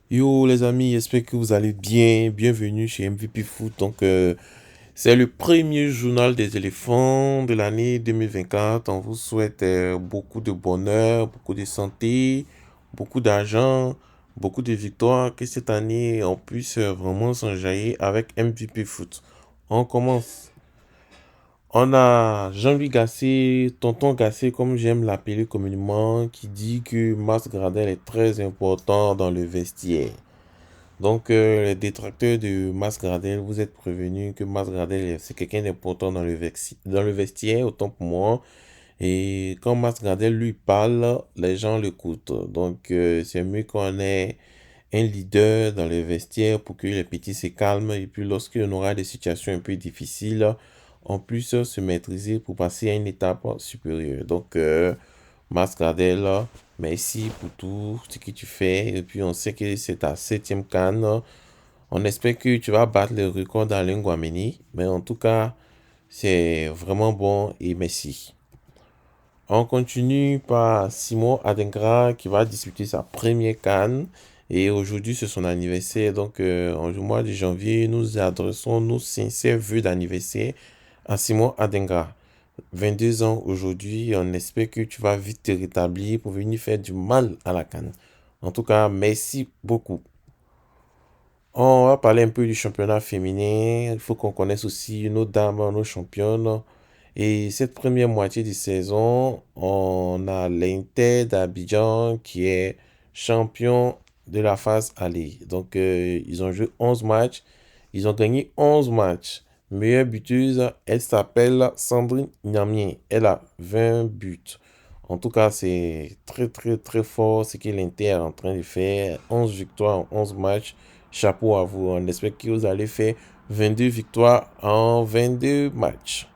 Yo les amis, j'espère que vous allez bien. Bienvenue chez MVP Foot. C'est le premier journal des éléphants de l'année 2024. On vous souhaite beaucoup de bonheur, beaucoup de santé, beaucoup d'argent, beaucoup de victoires. Que cette année, on puisse vraiment s'enjailler avec MVP Foot. On commence. On a Jean-Louis Gasset, Tonton Gasset, comme j'aime l'appeler communément, qui dit que Mas Gradel est très important dans le vestiaire. Les détracteurs de Mas Gradel, vous êtes prévenus que Mas Gradel, c'est quelqu'un d'important dans le vestiaire, autant pour moi. Et quand Mas Gradel lui parle, les gens l'écoutent. C'est mieux qu'on ait un leader dans le vestiaire pour que les petits se calment. Et puis, lorsqu'on aura des situations un peu difficiles, on puisse se maîtriser pour passer à une étape supérieure. Mas Gradel, merci pour tout ce que tu fais. Et puis, on sait que c'est ta septième canne. On espère que tu vas battre le record d'Alain Guameni. Mais en tout cas, c'est vraiment bon et merci. On continue par Simon Adengra qui va disputer sa première canne. Et aujourd'hui, c'est son anniversaire. En mois de janvier, nous adressons nos sincères vœux d'anniversaire à Simon Adengra. 22 ans aujourd'hui, on espère que tu vas vite te rétablir pour venir faire du mal à la canne. En tout cas, merci beaucoup. On va parler un peu du championnat féminin. Il faut qu'on connaisse aussi nos dames, nos championnes. Et cette première moitié de saison, on a l'Inter d'Abidjan qui est champion de la phase aller. Ils ont joué 11 matchs. Ils ont gagné 11 matchs. Meilleure buteuse, elle s'appelle Sandrine Niamien. Elle a 20 buts. En tout cas, c'est très, très, très fort ce que l'Inter est en train de faire. 11 victoires en 11 matchs. Chapeau à vous. On espère que vous allez faire 22 victoires en 22 matchs.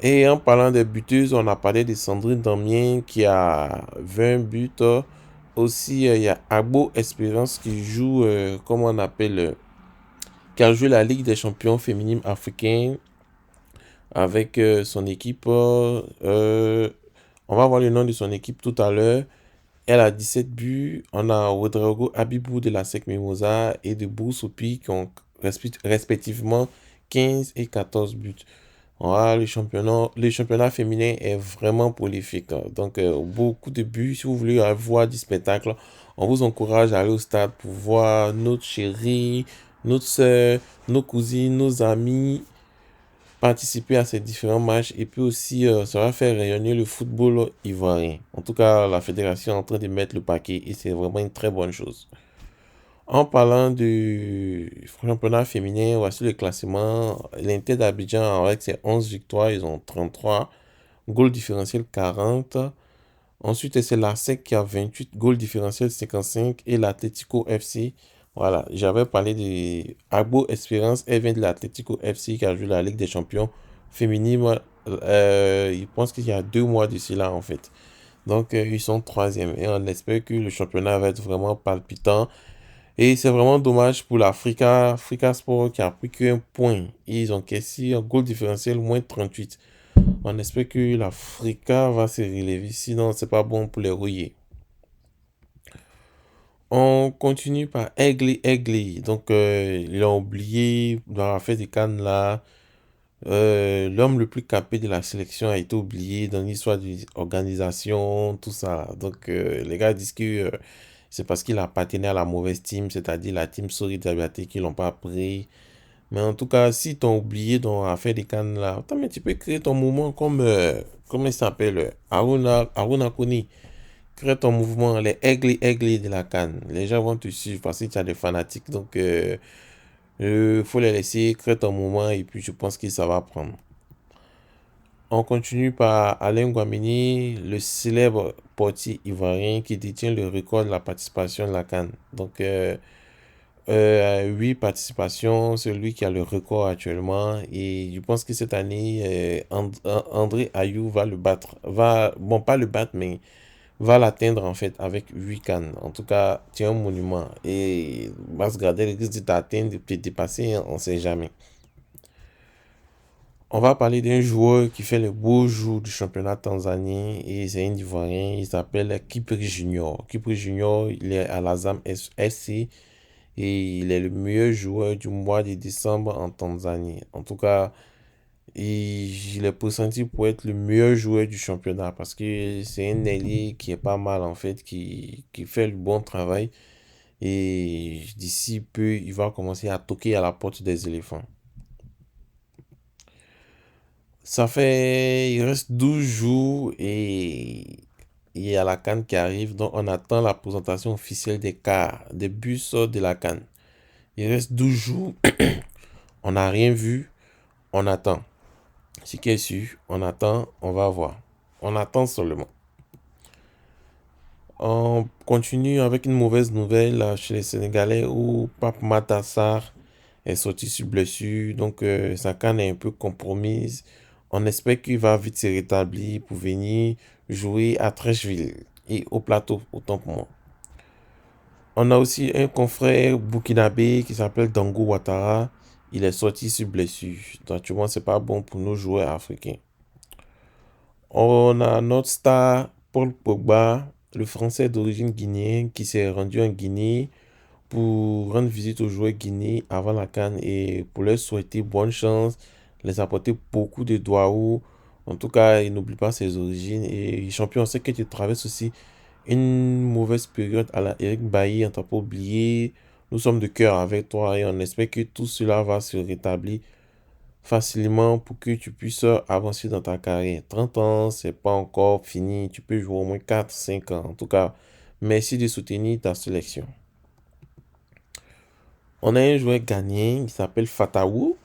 Et en parlant des buteuses, on a parlé de Sandrine Damien qui a 20 buts. Aussi, il y a Agbo Espérance qui joue, comment on appelle, qui a joué la Ligue des champions féminines africaines avec son équipe. On va voir le nom de son équipe tout à l'heure. Elle a 17 buts. On a Ouedraogo Abibou de la SEC Mimosa et de Boursopi qui ont respectivement 15 et 14 buts. Voilà, le championnat féminin est vraiment prolifique. Beaucoup de buts. Si vous voulez voir du spectacle, on vous encourage à aller au stade pour voir notre chérie, notre soeur, nos cousines, nos amis participer à ces différents matchs et puis aussi ça va faire rayonner le football ivoirien. En tout cas, la fédération est en train de mettre le paquet et c'est vraiment une très bonne chose. En parlant du championnat féminin, voici le classement. L'Inter d'Abidjan avec ses 11 victoires, ils ont 33, goal différentiel 40. Ensuite, c'est la SEC qui a 28, goal différentiel 55 et l'Atletico FC. Voilà, j'avais parlé de Agbo Espérance, elle vient de l'Atletico FC qui a joué la Ligue des Champions féminine. Je pense qu'il y a 2 mois d'ici là en fait. Ils sont troisième et on espère que le championnat va être vraiment palpitant. Et c'est vraiment dommage pour Africa Sport qui a pris qu'un point. Ils ont caissé un goal différentiel moins 38. On espère que l'Africa va se relever, sinon c'est pas bon pour les rouillés. On continue par Egli Egli. Ils l'ont oublié dans la fête des Cannes là. L'homme le plus capé de la sélection a été oublié dans l'histoire de l'organisation, tout ça. Les gars disent que c'est parce qu'il appartenait à la mauvaise team, c'est-à-dire la team Sori Diabaté, qu'ils l'ont pas pris. Mais en tout cas, si t'ont oublié dans l'affaire des Cannes là, attends, mais tu peux créer ton mouvement comme, comment il s'appelle, Aruna Koni. Crée ton mouvement, les aigles de la Cannes. Les gens vont te suivre parce que tu as des fanatiques. Faut les laisser créer ton mouvement et puis je pense que ça va prendre. On continue par Alain Guamini, le célèbre portier ivoirien qui détient le record de la participation de la Cannes. 8 participations, c'est lui qui a le record actuellement. Et je pense que cette année, André Ayou va le battre. Bon, pas le battre, mais va l'atteindre en fait avec 8 cannes. En tout cas, c'est un monument. Et Bas Gradel risque de t'atteindre, de te dépasser, on ne sait jamais. On va parler d'un joueur qui fait le beau jour du championnat tanzanien et c'est un Ivoirien, il s'appelle Kipri Junior. Kipri Junior, il est à l'Azam FC et il est le meilleur joueur du mois de décembre en Tanzanie. En tout cas, il est pressenti pour être le meilleur joueur du championnat parce que c'est un ailier qui est pas mal en fait, qui fait le bon travail et d'ici peu, il va commencer à toquer à la porte des éléphants. Il reste 12 jours et il y a la CAN qui arrive, donc on attend la présentation officielle des quarts, des bus de la CAN. Il reste 12 jours, on n'a rien vu, on attend. Ce qui est sûr, on attend, on va voir. On attend seulement. On continue avec une mauvaise nouvelle chez les Sénégalais où Pape Matassar est sorti sur blessure, donc sa canne est un peu compromise. On espère qu'il va vite se rétablir pour venir jouer à Trècheville et au plateau, autant pour moi. On a aussi un confrère burkinabé qui s'appelle Dango Ouattara. Il est sorti sur blessure. Donc, tu vois, c'est pas bon pour nos joueurs africains. On a notre star Paul Pogba, le Français d'origine guinéenne qui s'est rendu en Guinée pour rendre visite aux joueurs guinéens avant la CAN et pour leur souhaiter bonne chance, les apporter beaucoup de doigts. En tout cas, il n'oublie pas ses origines et champion, on sait que tu traverses aussi une mauvaise période à la Eric Bailly, on t'a pas oublié. Nous sommes de cœur avec toi et on espère que tout cela va se rétablir facilement pour que tu puisses avancer dans ta carrière. 30 ans, c'est pas encore fini. Tu peux jouer au moins 4 5 ans. En tout cas, merci de soutenir ta sélection. On a un joueur ghanéen qui s'appelle Fatawu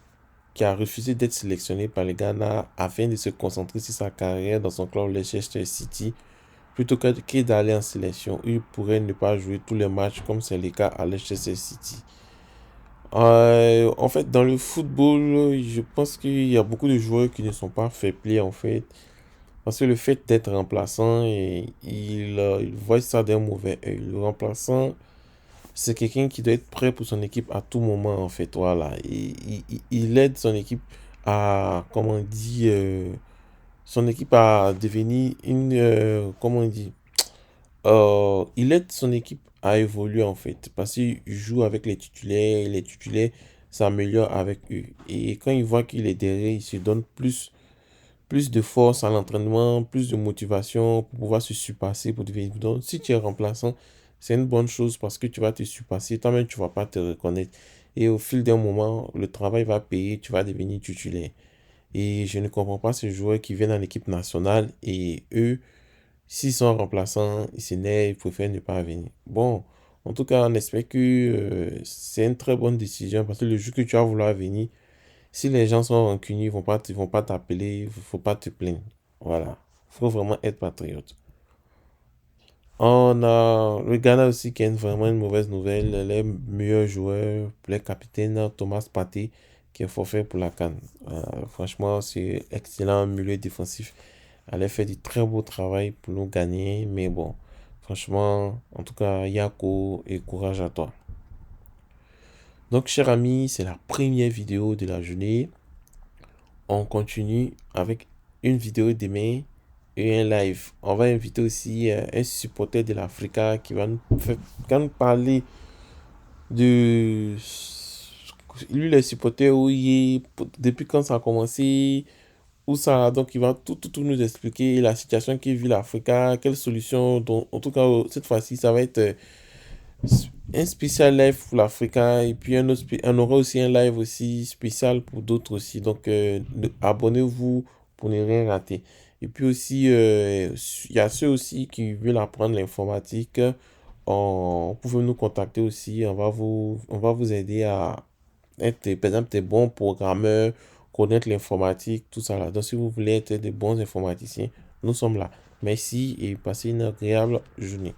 qui a refusé d'être sélectionné par le Ghana afin de se concentrer sur sa carrière dans son club Leicester City plutôt que d'aller en sélection. Il pourrait ne pas jouer tous les matchs comme c'est le cas à Leicester City. En fait, dans le football, je pense qu'il y a beaucoup de joueurs qui ne sont pas fair play en fait. Parce que le fait d'être remplaçant, il voit ça d'un mauvais œil. Le remplaçant, c'est quelqu'un qui doit être prêt pour son équipe à tout moment en fait. Voilà. Il aide son équipe à, comment on dit, son équipe à devenir comment on dit, il aide son équipe à évoluer en fait, parce qu'il joue avec les titulaires s'améliorent avec eux. Et quand il voit qu'il est derrière, il se donne plus de force à l'entraînement, plus de motivation pour pouvoir se surpasser, pour devenir. Donc, si tu es remplaçant, c'est une bonne chose parce que tu vas te surpasser, toi-même tu vas pas te reconnaître. Et au fil d'un moment, le travail va payer, tu vas devenir titulaire. Et je ne comprends pas ces joueurs qui viennent en équipe nationale et eux, s'ils sont remplaçants, ils s'énervent, ils préfèrent ne pas venir. Bon, en tout cas, on espère que c'est une très bonne décision parce que le jour que tu vas vouloir venir, si les gens sont rancuniers, ils vont pas t'appeler, il faut pas te plaindre. Voilà. Il faut vraiment être patriote. On a le Ghana aussi qui a vraiment une mauvaise nouvelle. Les meilleurs joueurs, les capitaines Thomas Partey qui est forfait pour la CAN. Franchement, c'est excellent milieu défensif. Elle a fait du très beau travail pour nous gagner. Mais bon, franchement, en tout cas, Yako et courage à toi. Donc, chers amis, c'est la première vidéo de la journée. On continue avec une vidéo demain et un live. On va inviter aussi un supporter de l'Africa qui va nous parler de lui les supporters où il est, depuis quand ça a commencé, où ça, donc il va tout nous expliquer la situation qui vit l'Africa, quelles solutions, donc, en tout cas cette fois-ci ça va être un spécial live pour l'Africa et puis on aura aussi un live aussi spécial pour d'autres aussi. Donc abonnez-vous pour ne rien rater. Et puis aussi, il y a ceux aussi qui veulent apprendre l'informatique. Vous pouvez nous contacter aussi. On va vous aider à être, par exemple, des bons programmeurs, connaître l'informatique, tout ça là. Donc si vous voulez être des bons informaticiens, nous sommes là. Merci et passez une agréable journée.